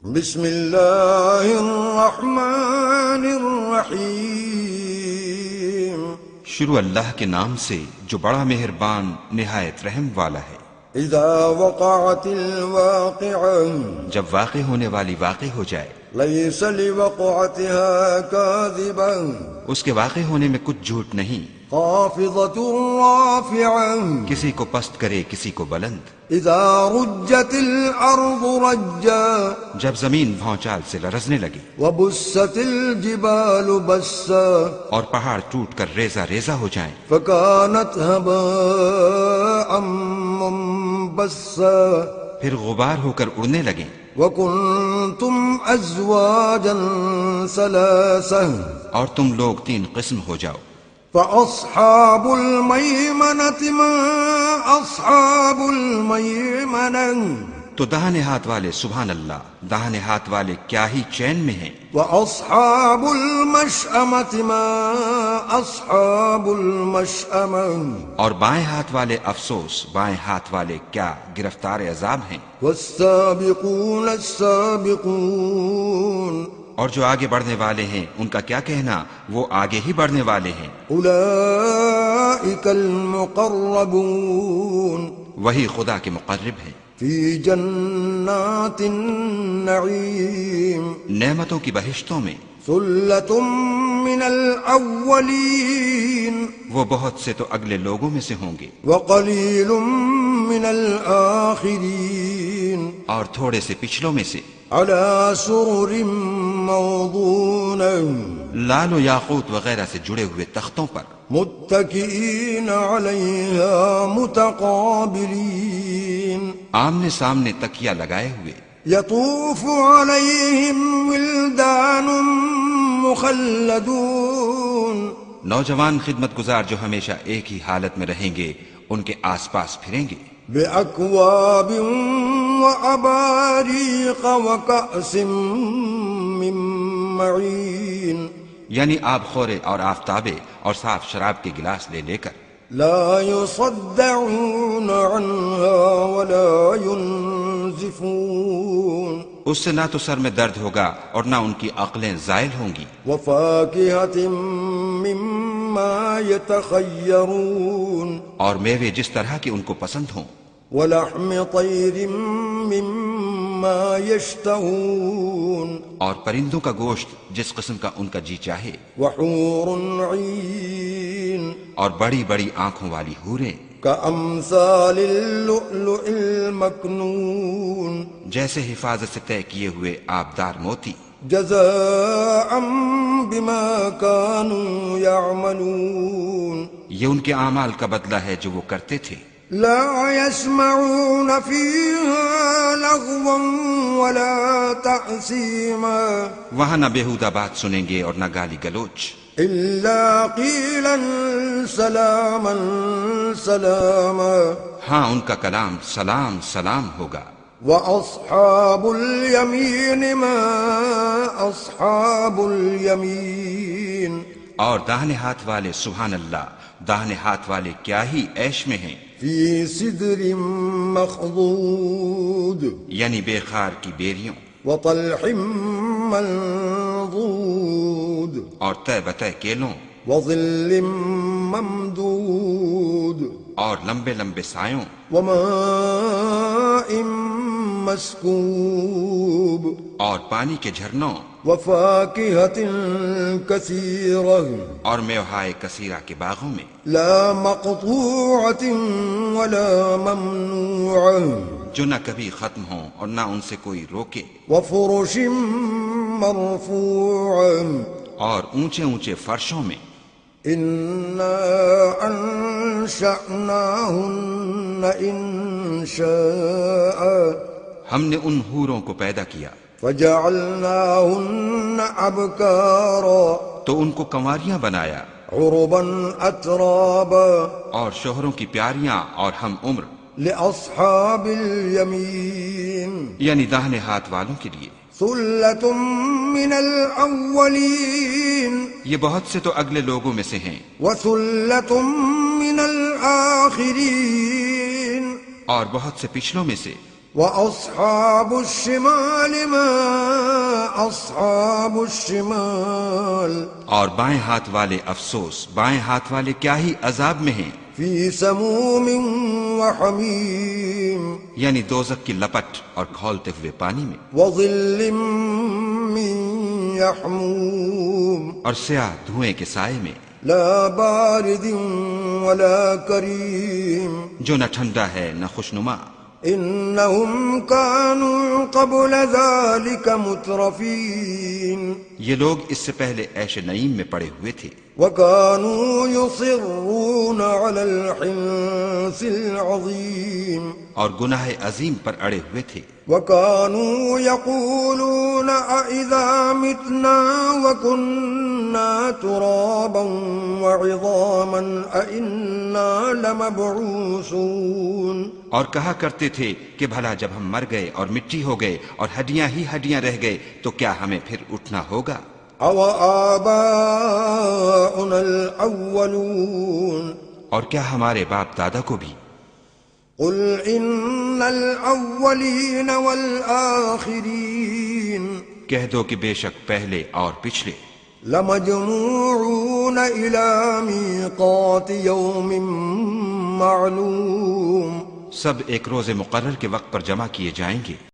بسم اللہ الرحمن الرحیم، شروع اللہ کے نام سے جو بڑا مہربان نہایت رحم والا ہے۔ اذا وقعت الواقعہ، جب واقع ہونے والی واقع ہو جائے، لیس لوقعتها کاذبہ، اس کے واقع ہونے میں کچھ جھوٹ نہیں، خافضۃ رافعہ، کسی کو پست کرے کسی کو بلند۔ اذا رجت الارض رجا، جب زمین بھونچال سے لرزنے لگے، وبست الجبال بسا، اور پہاڑ ٹوٹ کر ریزہ ریزہ ہو جائیں، فكانت هباء منبثا، پھر غبار ہو کر اڑنے لگیں، وكنتم ازواجا ثلاثا، اور تم لوگ تین قسم ہو جاؤ۔ فاصحاب المیمنة ما اصحاب المیمنة، تو داہنے ہاتھ والے سبحان اللہ، داہنے ہاتھ والے کیا ہی چین میں ہیں، واصحاب المشأمة ما اصحاب المشأمة، اور بائیں ہاتھ والے افسوس، بائیں ہاتھ والے کیا گرفتار عذاب ہیں۔ والسابقون السابقون، اور جو آگے بڑھنے والے ہیں ان کا کیا کہنا، وہ آگے ہی بڑھنے والے ہیں۔ اولئک المقربون، وہی خدا کے مقرب ہیں، فی جنات النعیم، نعمتوں کی بہشتوں میں۔ ثلۃ من الاولین، وہ بہت سے تو اگلے لوگوں میں سے ہوں گے، وقلیل من الآخرین، اور تھوڑے سے پچھلوں میں سے۔ علی سرر موضونہ، لال و یاقوت وغیرہ سے جڑے ہوئے تختوں پر، متکئین علیہا متقابلین، آمنے سامنے تکیہ لگائے ہوئے۔ یطوف علیہم ولدان مخلدون، نوجوان خدمت گزار جو ہمیشہ ایک ہی حالت میں رہیں گے ان کے آس پاس پھریں گے، بأکواب وأباریق وکأس من معین، یعنی آب خورے اور آفتابے اور صاف شراب کے گلاس لے لے کر۔ لا يصدعون عنها ولا ينزفون، اس سے نہ تو سر میں درد ہوگا اور نہ ان کی عقلیں زائل ہوں گی۔ وفاکہۃ مما یتخیرون، اور میوے جس طرح کے ان کو پسند ہوں، ولحم طیر مما یشتہون، اور پرندوں کا گوشت جس قسم کا ان کا جی چاہے، وحور عین، اور بڑی بڑی آنکھوں والی حوریں، کامثال اللؤلؤ المکنون، جیسے حفاظت سے طے کیے ہوئے آبدار موتی، جزاء بما كانوا يعملون، یہ ان کے اعمال کا بدلہ ہے جو وہ کرتے تھے۔ لا يسمعون فيها لغوا ولا تأثيما، وہاں نہ بےہودہ بات سنیں گے اور نہ گالی گلوچ، إلا قيلا سلاما سلاما، ہاں ان کا کلام سلام سلام ہوگا۔ وأصحاب اليمين ما أصحاب اليمين، اور داہنے ہاتھ والے سبحان اللہ، داہنے ہاتھ والے کیا ہی عیش میں ہیں، في سدر مخضود، یعنی بے خار کی بیریوں، وطلح منضود، اور طے بتہ کیلوں، وظل ممدود، اور لمبے لمبے سایوں، وماء مسكوب، اور پانی کے جھرنوں، وفاكهة كثيرة، اور میوہائے کثیرہ کے باغوں میں، لا مقطوعة ولا ممنوعة، جو نہ کبھی ختم ہوں اور نہ ان سے کوئی روکے، وفرش مرفوعة، اور اونچے اونچے فرشوں میں۔ إنا أنشأناهن إنشاء، ہم نے ان حوروں کو پیدا کیا فجعلناهن أبكارا، تو ان کو کنواریاں بنایا، عربا أترابا، اور شوہروں کی پیاریاں اور ہم عمر، لأصحاب اليمين، یعنی داہنے ہاتھ والوں کے لیے۔ ثلة من الأولين، یہ بہت سے تو اگلے لوگوں میں سے ہیں، وثلة من الآخرين، اور بہت سے پچھلوں میں سے۔ وأصحاب الشمال ما أصحاب الشمال اور بائیں ہاتھ والے افسوس، بائیں ہاتھ والے کیا ہی عذاب میں ہیں، في سموم وحميم یعنی دوزخ کی لپٹ اور کھولتے ہوئے پانی میں، وظل من يحموم اور سیاہ دھوئیں کے سائے میں، لا بارد ولا كريم جو نہ ٹھنڈا ہے نہ خوشنما۔ إنهم كانوا قبل ذلك مترفين یہ لوگ اس سے پہلے عیش نعیم میں پڑے ہوئے تھے، وكانوا يصرون على الحنث العظيم اور گناہ عظیم پر اڑے ہوئے تھے، وكانوا يقولون أإذا متنا وكنا ترابا وعظاما أإنا لمبعوثون اور کہا کرتے تھے کہ بھلا جب ہم مر گئے اور مٹی ہو گئے اور ہڈیاں ہی ہڈیاں رہ گئے تو کیا ہمیں پھر اٹھنا ہوگا؟ أو آباؤنا الأولون اور کیا ہمارے باپ دادا کو بھی؟ قل إن الأولين والآخرين کہہ دو کہ بے شک پہلے اور پچھلے لمجموعون إلى ميقات يوم معلوم سب ایک روز مقرر کے وقت پر جمع کیے جائیں گے۔